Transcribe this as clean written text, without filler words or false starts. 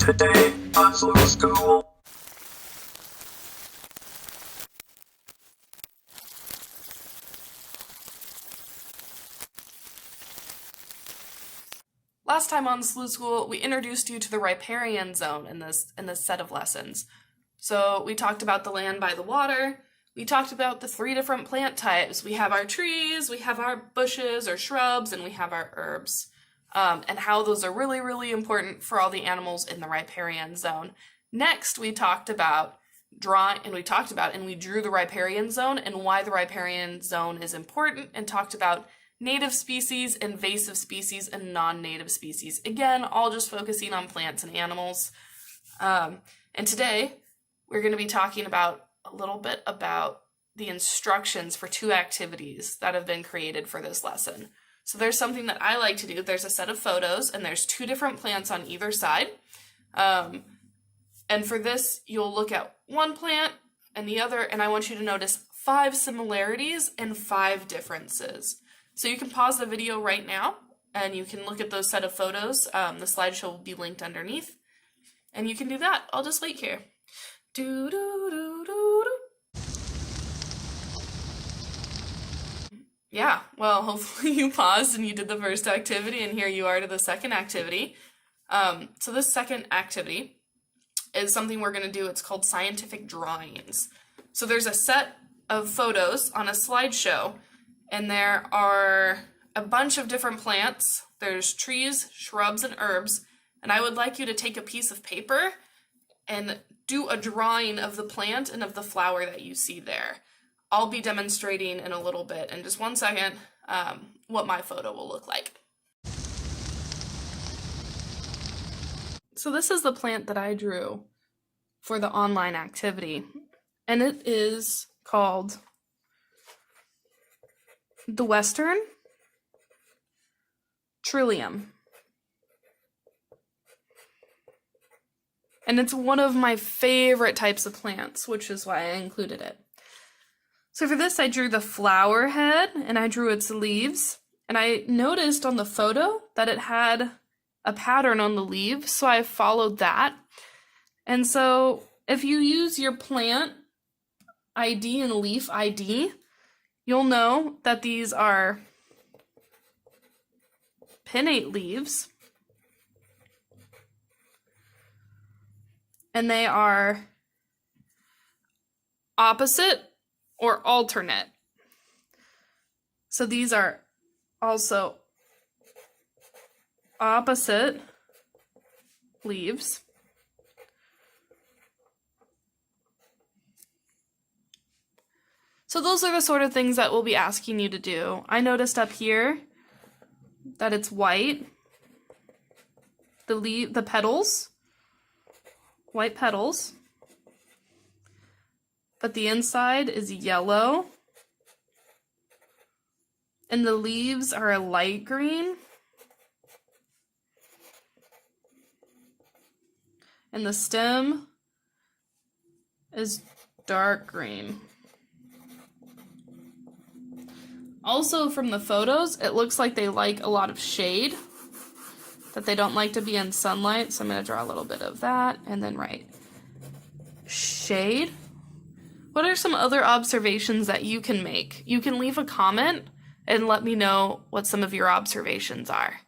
Today on Slough School. Last time on Slough School, we introduced you to the riparian zone in this set of lessons. So we talked about the land by the water, we talked about the 3 different plant types. We have our trees, we have our bushes or shrubs, and we have our herbs. And how those are really, really important for all the animals in the riparian zone. Next, we talked about and we drew the riparian zone and why the riparian zone is important, and talked about native species, invasive species, and non-native species. Again, all just focusing on plants and animals. And today, we're going to be talking about a little bit about the instructions for 2 activities that have been created for this lesson. So there's something that I like to do. There's a set of photos, and there's 2 different plants on either side. And for this, you'll look at one plant and the other, and I want you to notice 5 similarities and 5 differences. So you can pause the video right now, and you can look at those set of photos. The slideshow will be linked underneath, and you can do that. I'll just wait here. Yeah, well, hopefully you paused and you did the first activity, and here you are to the second activity. So this second activity is something we're going to do. It's called scientific drawings. So there's a set of photos on a slideshow, and there are a bunch of different plants. There's trees, shrubs, and herbs, and I would like you to take a piece of paper and do a drawing of the plant and of the flower that you see there. I'll be demonstrating in a little bit, in just one second, what my photo will look like. So this is the plant that I drew for the online activity, and it is called the Western Trillium. And it's one of my favorite types of plants, which is why I included it. So for this, I drew the flower head, and I drew its leaves, and I noticed on the photo that it had a pattern on the leaves, so I followed that. And so if you use your plant ID and leaf ID, you'll know that these are pinnate leaves, and they are opposite or alternate. So these are also opposite leaves. So those are the sort of things that we'll be asking you to do. I noticed up here that it's white. The petals, white petals. But the inside is yellow. And the leaves are a light green. And the stem is dark green. Also, from the photos, it looks like they like a lot of shade, that they don't like to be in sunlight, so I'm going to draw a little bit of that, and then write shade. What are some other observations that you can make? You can leave a comment and let me know what some of your observations are.